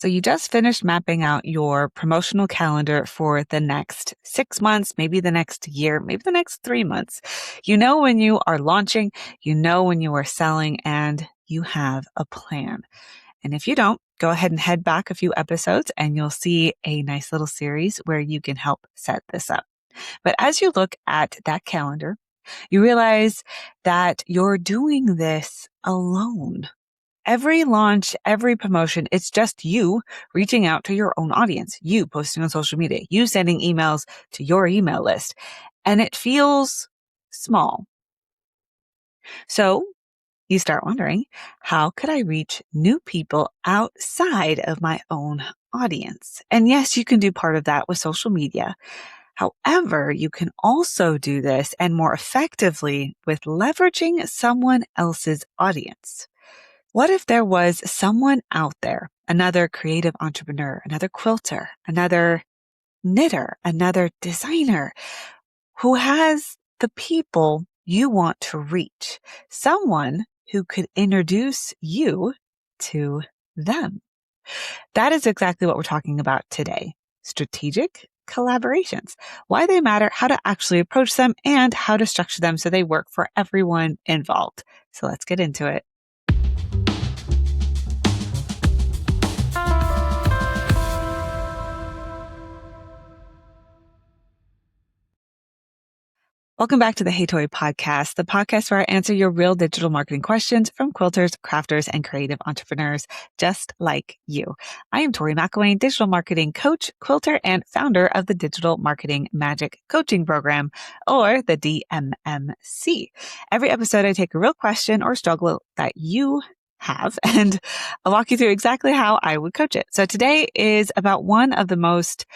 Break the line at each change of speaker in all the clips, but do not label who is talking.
So you just finished mapping out your promotional calendar for the next 6 months, maybe the next year, maybe the next 3 months. You know when you are launching, you know when you are selling, and you have a plan. And if you don't, go ahead and head back a few episodes and you'll see a nice little series where you can help set this up. But as you look at that calendar, you realize that you're doing this alone. Every launch, every promotion, it's just you reaching out to your own audience, you posting on social media, you sending emails to your email list. And it feels small. So you start wondering, how could I reach new people outside of my own audience? And yes, you can do part of that with social media. However, you can also do this and more effectively with leveraging someone else's audience. What if there was someone out there, another creative entrepreneur, another quilter, another knitter, another designer who has the people you want to reach, someone who could introduce you to them? That is exactly what we're talking about today. Strategic collaborations, why they matter, how to actually approach them, and how to structure them so they work for everyone involved. So let's get into it. Welcome back to the Hey Tori podcast, the podcast where I answer your real digital marketing questions from quilters, crafters, and creative entrepreneurs just like you. I am Tori McElwain, digital marketing coach, quilter, and founder of the Digital Marketing Magic Coaching Program, or the DMMC. Every episode, I take a real question or struggle that you have, and I'll walk you through exactly how I would coach it. So today is about one of the most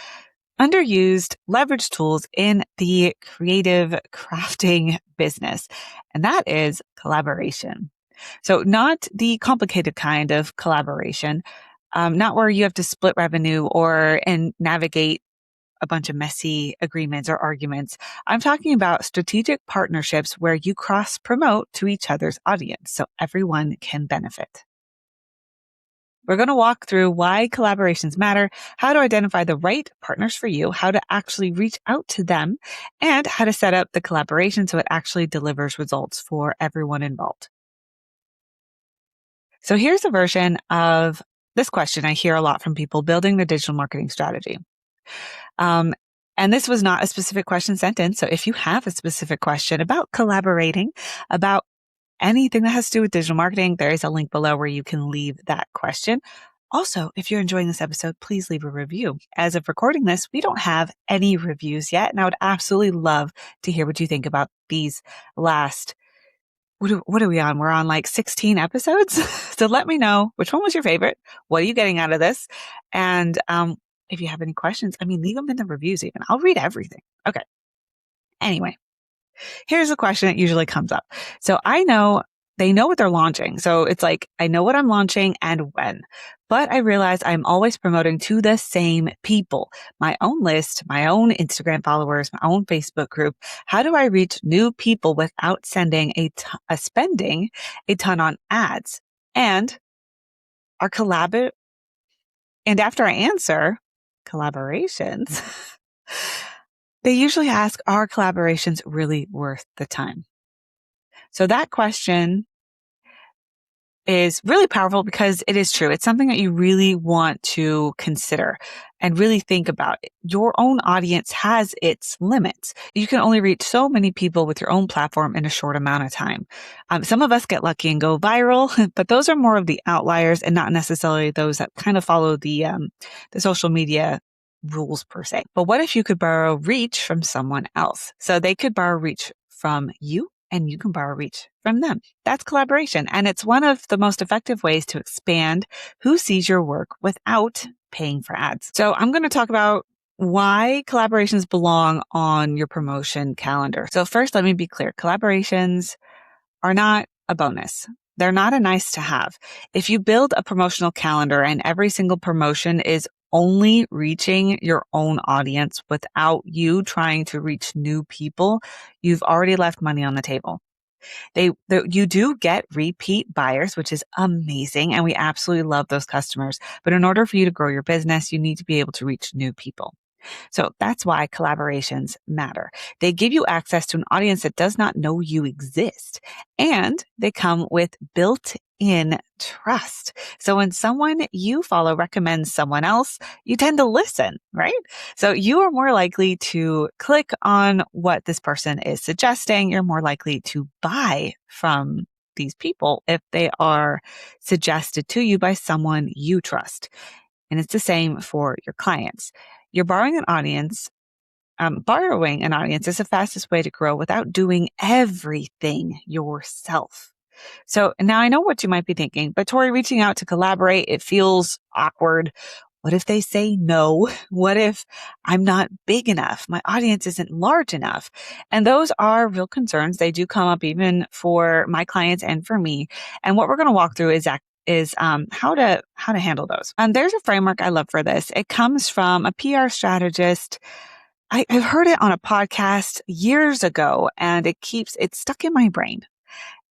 underused leverage tools in the creative crafting business, and that is collaboration. So not the complicated kind of collaboration, not where you have to split revenue and navigate a bunch of messy agreements or arguments. I'm talking about strategic partnerships where you cross promote to each other's audience so everyone can benefit. We're going to walk through why collaborations matter, how to identify the right partners for you, how to actually reach out to them, and how to set up the collaboration so it actually delivers results for everyone involved. So here's a version of this question I hear a lot from people building their digital marketing strategy. And this was not a specific question sent in. So if you have a specific question about collaborating, about anything that has to do with digital marketing, there is a link below where you can leave that question. Also, if you're enjoying this episode, please leave a review. As of recording this, we don't have any reviews yet, and I would absolutely love to hear what you think about these last, what are we on? We're on like 16 episodes. So let me know which one was your favorite. What are you getting out of this? And if you have any questions, leave them in the reviews even. I'll read everything. Okay. Anyway. Here's a question that usually comes up. So they know what they're launching. So it's like, I know what I'm launching and when, but I realize I'm always promoting to the same people, my own list, my own Instagram followers, my own Facebook group. How do I reach new people without spending a ton on ads? And after I answer collaborations, they usually ask, are collaborations really worth the time? So that question is really powerful because it is true. It's something that you really want to consider and really think about. Your own audience has its limits. You can only reach so many people with your own platform in a short amount of time. Some of us get lucky and go viral, but those are more of the outliers and not necessarily those that kind of follow the social media rules per se. But what if you could borrow reach from someone else? So they could borrow reach from you and you can borrow reach from them. That's collaboration. And it's one of the most effective ways to expand who sees your work without paying for ads. So I'm going to talk about why collaborations belong on your promotion calendar. So first, let me be clear. Collaborations are not a bonus. They're not a nice to have. If you build a promotional calendar and every single promotion is only reaching your own audience without you trying to reach new people, you've already left money on the table. You do get repeat buyers, which is amazing. And we absolutely love those customers. But in order for you to grow your business, you need to be able to reach new people. So that's why collaborations matter. They give you access to an audience that does not know you exist, and they come with built-in trust. So when someone you follow recommends someone else, you tend to listen, right? So you are more likely to click on what this person is suggesting. You're more likely to buy from these people if they are suggested to you by someone you trust. And it's the same for your clients. You're borrowing an audience is the fastest way to grow without doing everything yourself. So now I know what you might be thinking, but Tori, reaching out to collaborate, it feels awkward. What if they say no? What if I'm not big enough? My audience isn't large enough. And those are real concerns. They do come up even for my clients and for me. And what we're going to walk through is how to handle those. And there's a framework I love for this. It comes from a PR strategist. I've heard it on a podcast years ago, and it's stuck in my brain.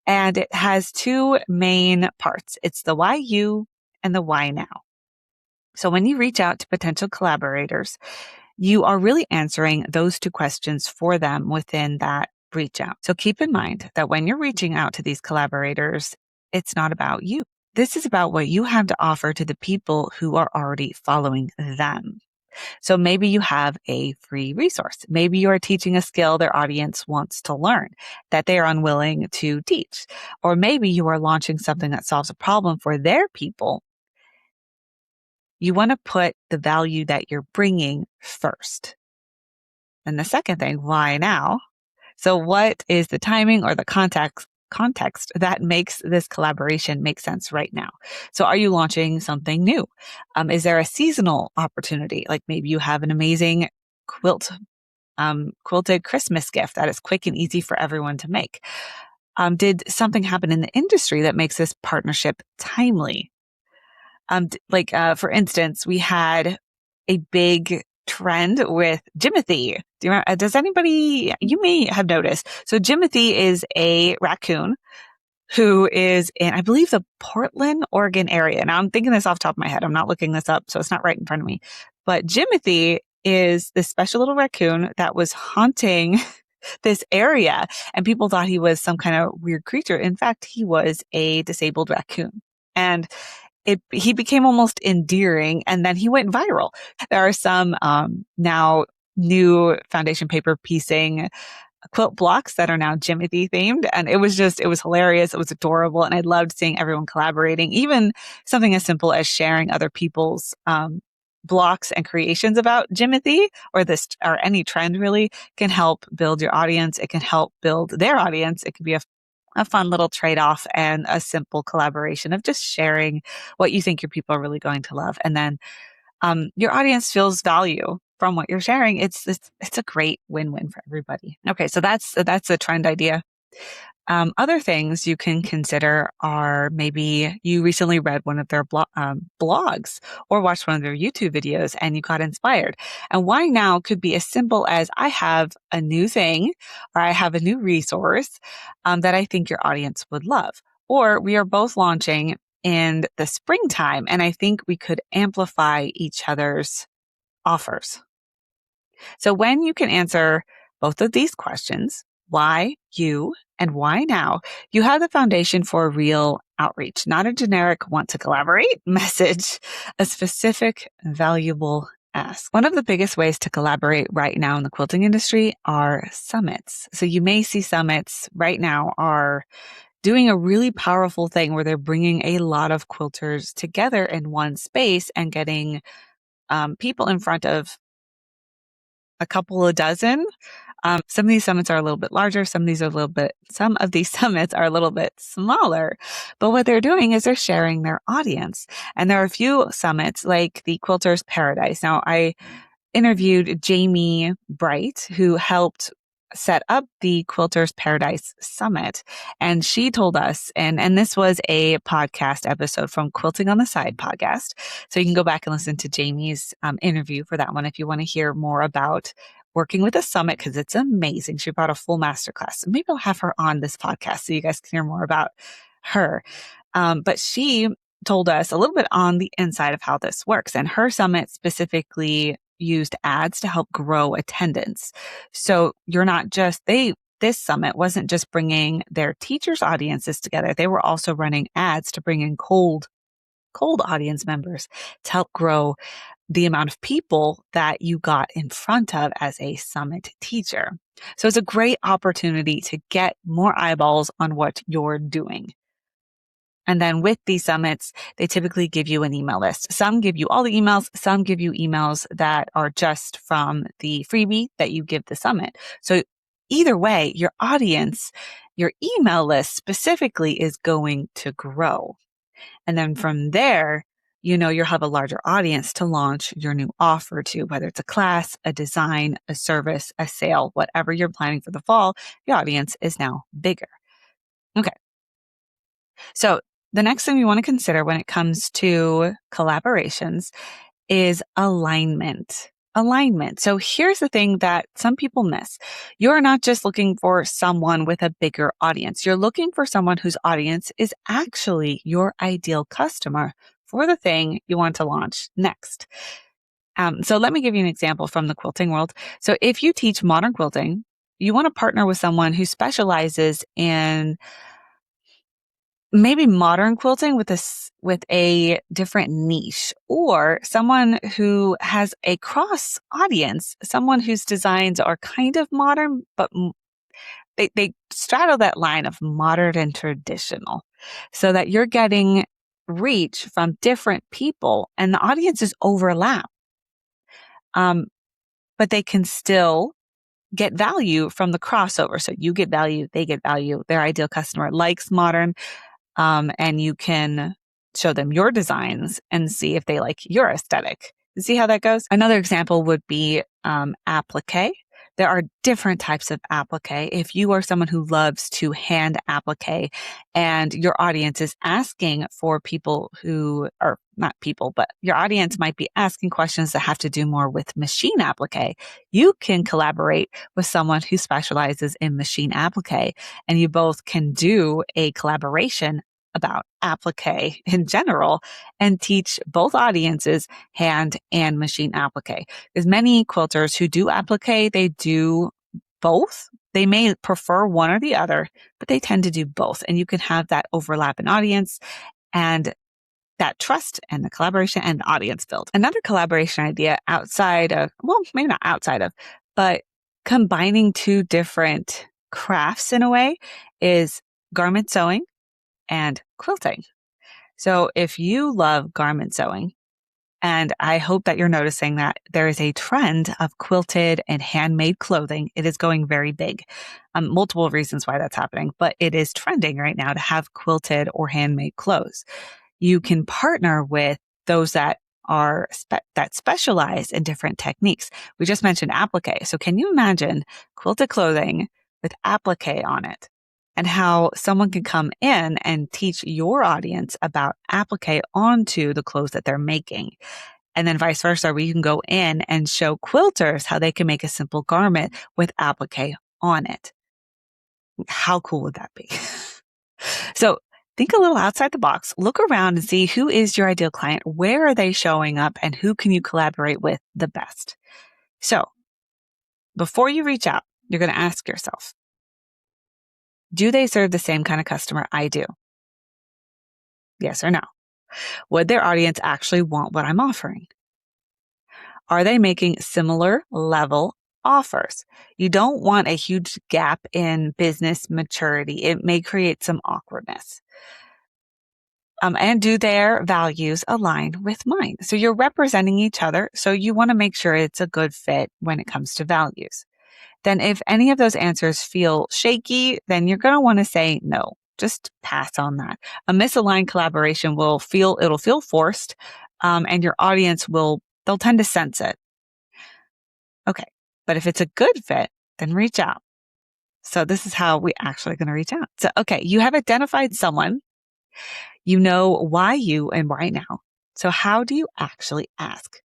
And it has two main parts. It's the why you and the why now. So when you reach out to potential collaborators, you are really answering those two questions for them within that reach out. So keep in mind that when you're reaching out to these collaborators, it's not about you. This is about what you have to offer to the people who are already following them. So maybe you have a free resource. Maybe you are teaching a skill their audience wants to learn that they are unwilling to teach. Or maybe you are launching something that solves a problem for their people. You want to put the value that you're bringing first. And the second thing, why now? So what is the timing or the context that makes this collaboration make sense right now? So are you launching something new? Is there a seasonal opportunity? Like maybe you have an amazing quilted Christmas gift that is quick and easy for everyone to make. Did something happen in the industry that makes this partnership timely? For instance, we had a big trend with Jimothy. Do you remember, you may have noticed. So Jimothy is a raccoon who is in, I believe, the Portland, Oregon area. Now I'm thinking this off the top of my head. I'm not looking this up, so it's not right in front of me. But Jimothy is this special little raccoon that was haunting this area, and people thought he was some kind of weird creature. In fact, he was a disabled raccoon. And he became almost endearing, and then he went viral. There are some now new foundation paper piecing quilt blocks that are now Jimothy themed. And it was hilarious. It was adorable. And I loved seeing everyone collaborating, even something as simple as sharing other people's blocks and creations about Jimothy or any trend really can help build your audience. It can help build their audience. It can be a fun little trade-off and a simple collaboration of just sharing what you think your people are really going to love. And then your audience feels value from what you're sharing. It's a great win-win for everybody. Okay, so that's a trend idea. Other things you can consider are maybe you recently read one of their blogs or watched one of their YouTube videos and you got inspired. And why now could be as simple as I have a new thing or I have a new resource that I think your audience would love. Or we are both launching in the springtime and I think we could amplify each other's offers. So when you can answer both of these questions, why you and why now, you have the foundation for a real outreach, not a generic want to collaborate message, a specific, valuable ask. One of the biggest ways to collaborate right now in the quilting industry are summits. So you may see summits right now are doing a really powerful thing where they're bringing a lot of quilters together in one space and getting people in front of a couple of dozen. Some of these summits are a little bit larger. Some of these summits are a little bit smaller. But what they're doing is they're sharing their audience. And there are a few summits like the Quilters Paradise. Now, I interviewed Jamie Bright, who helped set up the Quilters Paradise Summit. And she told us, and this was a podcast episode from Quilting on the Side podcast. So you can go back and listen to Jamie's interview for that one if you want to hear more about working with a summit because it's amazing. She brought a full masterclass. Maybe I'll have her on this podcast so you guys can hear more about her. But she told us a little bit on the inside of how this works. And her summit specifically used ads to help grow attendance. So you're not just, this summit wasn't just bringing their teachers' audiences together. They were also running ads to bring in cold audience members to help grow the amount of people that you got in front of as a summit teacher. So it's a great opportunity to get more eyeballs on what you're doing. And then with these summits, they typically give you an email list. Some give you all the emails. Some give you emails that are just from the freebie that you give the summit. So either way, your audience, your email list specifically is going to grow. And then from there, you'll have a larger audience to launch your new offer to, whether it's a class, a design, a service, a sale, whatever you're planning for the fall, your audience is now bigger. Okay. So the next thing you want to consider when it comes to collaborations is alignment. Alignment. So here's the thing that some people miss. You're not just looking for someone with a bigger audience. You're looking for someone whose audience is actually your ideal customer for the thing you want to launch next. So let me give you an example from the quilting world. So if you teach modern quilting, you want to partner with someone who specializes in maybe modern quilting with a different niche, or someone who has a cross audience, someone whose designs are kind of modern, but they straddle that line of modern and traditional, so that you're getting reach from different people and the audiences overlap. But they can still get value from the crossover. So you get value, they get value. Their ideal customer likes modern. And you can show them your designs and see if they like your aesthetic. See how that goes? Another example would be applique. There are different types of applique. If you are someone who loves to hand applique and your audience is asking for people who are not people, but your audience might be asking questions that have to do more with machine applique, you can collaborate with someone who specializes in machine applique, and you both can do a collaboration about applique in general and teach both audiences hand and machine applique. Because many quilters who do applique, they do both. They may prefer one or the other, but they tend to do both. And you can have that overlap in audience and that trust and the collaboration and the audience build. Another collaboration idea outside of, well, maybe not outside of, but combining two different crafts in a way is garment sewing and quilting. So if you love garment sewing, and I hope that you're noticing that there is a trend of quilted and handmade clothing. It is going very big. Multiple reasons why that's happening, but it is trending right now to have quilted or handmade clothes. You can partner with those that are that specialize in different techniques. We just mentioned applique. So can you imagine quilted clothing with applique on it? And how someone can come in and teach your audience about applique onto the clothes that they're making. And then vice versa, where you can go in and show quilters how they can make a simple garment with applique on it. How cool would that be? So think a little outside the box, look around and see who is your ideal client, where are they showing up, and who can you collaborate with the best. So before you reach out, you're going to ask yourself, do they serve the same kind of customer I do? Yes or no? Would their audience actually want what I'm offering? Are they making similar level offers? You don't want a huge gap in business maturity. It may create some awkwardness. And do their values align with mine? So you're representing each other. So you want to make sure it's a good fit when it comes to values. Then if any of those answers feel shaky, then you're going to want to say no. Just pass on that. A misaligned collaboration it'll feel forced, and your audience they'll tend to sense it. Okay. But if it's a good fit, then reach out. So this is how we actually going to reach out. So, okay, you have identified someone. You know why you and why now. So how do you actually ask?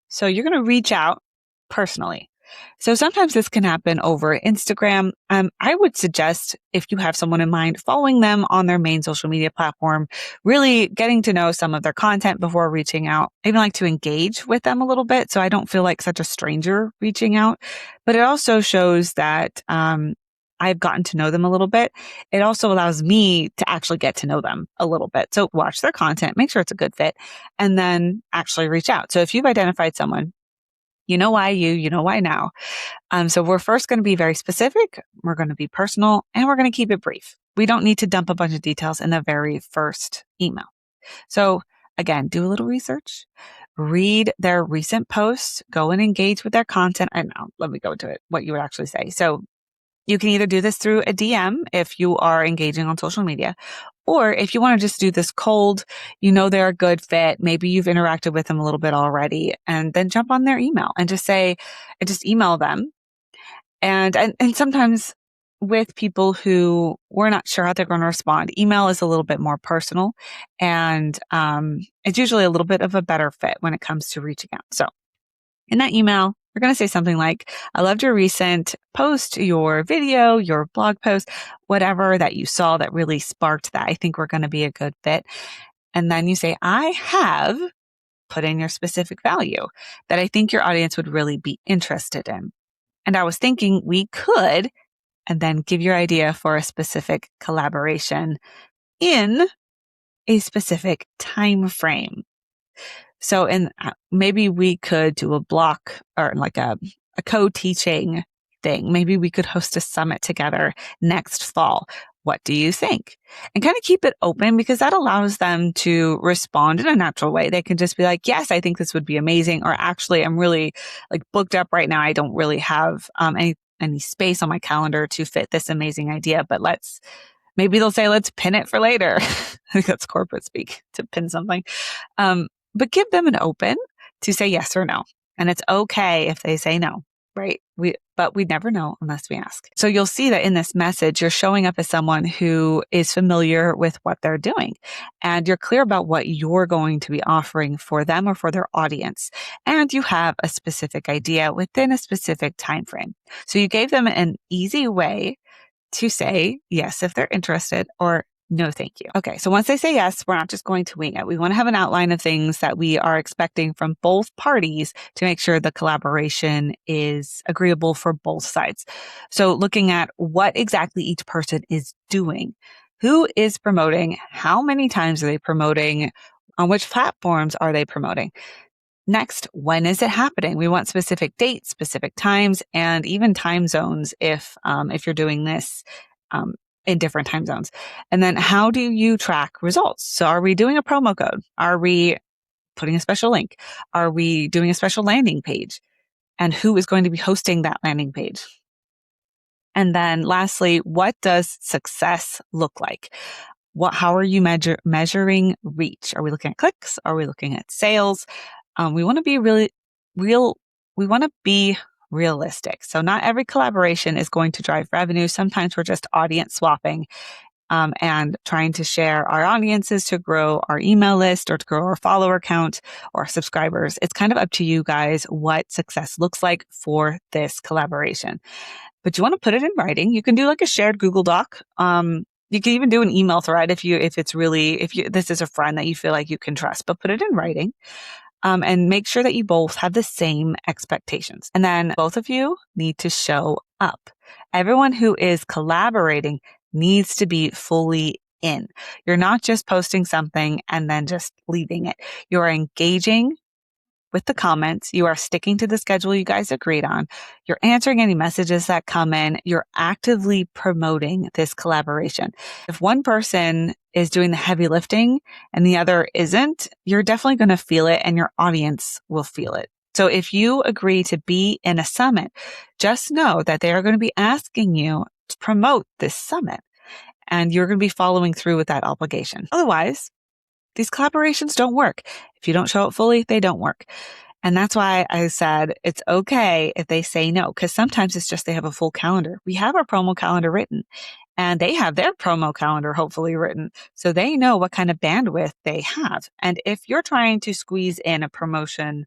So you're going to reach out personally. So sometimes this can happen over Instagram. I would suggest, if you have someone in mind, following them on their main social media platform, really getting to know some of their content before reaching out. I even like to engage with them a little bit so I don't feel like such a stranger reaching out. But it also shows that I've gotten to know them a little bit. It also allows me to actually get to know them a little bit. So watch their content, make sure it's a good fit, and then actually reach out. So if you've identified someone, you know why you know why now. So we're first going to be very specific. We're going to be personal, and we're going to keep it brief. We don't need to dump a bunch of details in the very first email. So again, do a little research, read their recent posts, go and engage with their content. And now let me go to it, what you would actually say. So you can either do this through a DM if you are engaging on social media, or if you want to just do this cold, you know they're a good fit, maybe you've interacted with them a little bit already, and then jump on their email and just email them. And sometimes with people who we're not sure how they're going to respond, email is a little bit more personal, and it's usually a little bit of a better fit when it comes to reaching out. So in that email, you're going to say something like, I loved your recent post, your video, your blog post, whatever that you saw that really sparked that. I think we're going to be a good fit. And then you say, I have put in your specific value that I think your audience would really be interested in. And I was thinking we could, and then give your idea for a specific collaboration in a specific time frame. So, maybe we could do a block or like a co-teaching thing. Maybe we could host a summit together next fall. What do you think? And kind of keep it open, because that allows them to respond in a natural way. They can just be like, yes, I think this would be amazing. Or actually, I'm really like booked up right now. I don't really have any space on my calendar to fit this amazing idea, but maybe they'll say, let's pin it for later. I think that's corporate speak, to pin something. But give them an open to say yes or no. And it's okay if they say no, right? But we never know unless we ask. So you'll see that in this message, you're showing up as someone who is familiar with what they're doing, and you're clear about what you're going to be offering for them or for their audience. And you have a specific idea within a specific time frame. So you gave them an easy way to say yes if they're interested, or no, thank you. Okay, so once they say yes, we're not just going to wing it. We want to have an outline of things that we are expecting from both parties to make sure the collaboration is agreeable for both sides. So looking at what exactly each person is doing, who is promoting, how many times are they promoting, on which platforms are they promoting? Next, when is it happening? We want specific dates, specific times, and even time zones if you're doing this in different time zones. And then how do you track results? So are we doing a promo code? Are we putting a special link? Are we doing a special landing page? And who is going to be hosting that landing page? And then lastly, what does success look like? How are you measuring reach? Are we looking at clicks? Are we looking at sales? We want to be really real. We want to be realistic. So not every collaboration is going to drive revenue. Sometimes we're just audience swapping and trying to share our audiences to grow our email list or to grow our follower count or subscribers. It's kind of up to you guys what success looks like for this collaboration. But you want to put it in writing. You can do like a shared Google Doc. You can even do an email thread if this is a friend that you feel like you can trust, but put it in writing. And make sure that you both have the same expectations. And then both of you need to show up. Everyone who is collaborating needs to be fully in. You're not just posting something and then just leaving it. You're engaging with the comments. You are sticking to the schedule you guys agreed on. You're answering any messages that come in. You're actively promoting this collaboration. If one person is doing the heavy lifting and the other isn't, you're definitely going to feel it and your audience will feel it. So if you agree to be in a summit, just know that they are going to be asking you to promote this summit, and you're going to be following through with that obligation. Otherwise, these collaborations don't work. If you don't show up fully, they don't work. And that's why I said it's okay if they say no, because sometimes it's just they have a full calendar. We have our promo calendar written, and they have their promo calendar hopefully written, so they know what kind of bandwidth they have. And if you're trying to squeeze in a promotion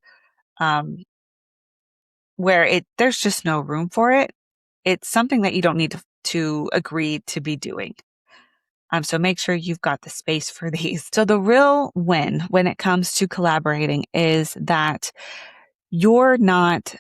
where there's just no room for it, it's something that you don't need to agree to be doing. So make sure you've got the space for these. So the real win when it comes to collaborating is that you're not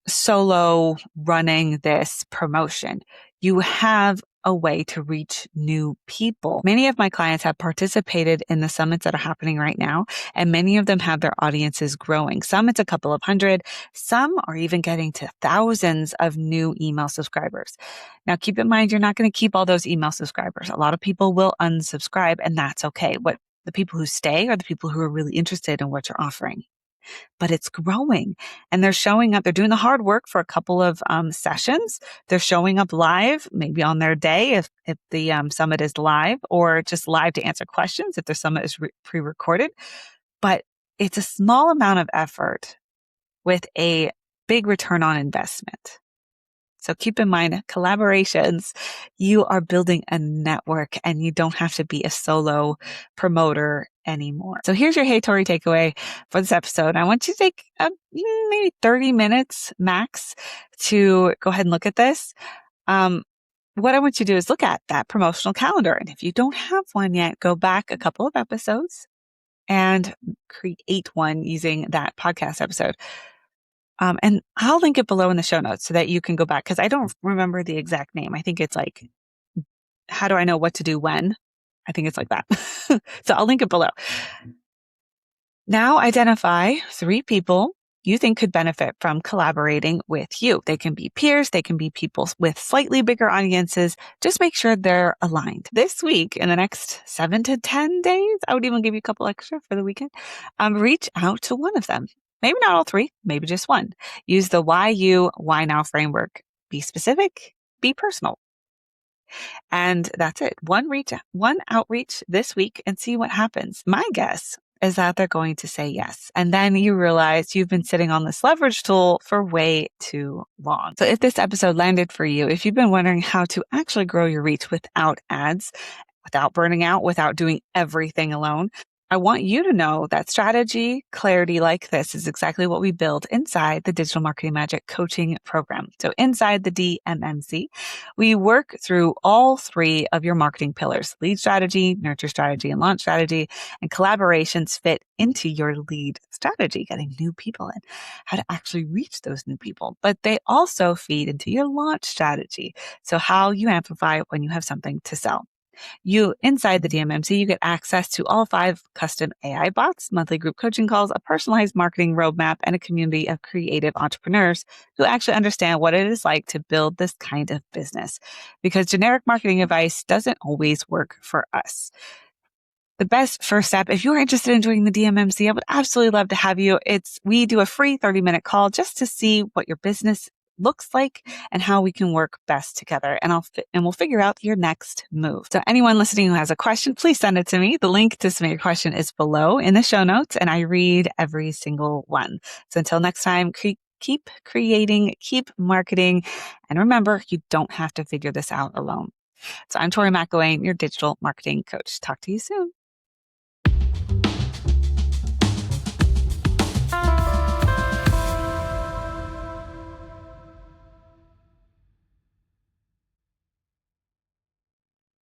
solo running this promotion. You have a way to reach new people. Many of my clients have participated in the summits that are happening right now, and many of them have their audiences growing. Some it's a couple of hundred, some are even getting to thousands of new email subscribers. Now, keep in mind, you're not going to keep all those email subscribers. A lot of people will unsubscribe, and that's okay. The people who stay are the people who are really interested in what you're offering. But it's growing and they're showing up. They're doing the hard work for a couple of sessions. They're showing up live, maybe on their day if the summit is live, or just live to answer questions if their summit is pre-recorded. But it's a small amount of effort with a big return on investment. So keep in mind, collaborations, you are building a network and you don't have to be a solo promoter anymore. So here's your Hey Tori takeaway for this episode. I want you to take maybe 30 minutes max to go ahead and look at this. What I want you to do is look at that promotional calendar. And if you don't have one yet, go back a couple of episodes and create one using that podcast episode. And I'll link it below in the show notes so that you can go back, because I don't remember the exact name. I think it's like, how do I know what to do when? I think it's like that. So I'll link it below. Now identify 3 people you think could benefit from collaborating with you. They can be peers. They can be people with slightly bigger audiences. Just make sure they're aligned. This week, in the next 7 to 10 days, I would even give you a couple extra for the weekend. Reach out to one of them. Maybe not all 3, maybe just one. Use the why you, why now framework. Be specific, be personal. And that's it. One outreach this week and see what happens. My guess is that they're going to say yes. And then you realize you've been sitting on this leverage tool for way too long. So if this episode landed for you, if you've been wondering how to actually grow your reach without ads, without burning out, without doing everything alone, I want you to know that strategy clarity like this is exactly what we build inside the Digital Marketing Magic coaching program. So inside the DMMC, we work through all 3 of your marketing pillars: lead strategy, nurture strategy, and launch strategy. And collaborations fit into your lead strategy, getting new people in, how to actually reach those new people. But they also feed into your launch strategy. So how you amplify when you have something to sell. Inside the DMMC, you get access to all 5 custom AI bots, monthly group coaching calls, a personalized marketing roadmap, and a community of creative entrepreneurs who actually understand what it is like to build this kind of business. Because generic marketing advice doesn't always work for us. The best first step, if you're interested in joining the DMMC, I would absolutely love to have you. We do a free 30-minute call just to see what your business looks like and how we can work best together. And we'll figure out your next move. So anyone listening who has a question, please send it to me. The link to submit your question is below in the show notes, and I read every single one. So until next time, keep creating, keep marketing, and remember, you don't have to figure this out alone. So I'm Tori McElwain, your digital marketing coach. Talk to you soon.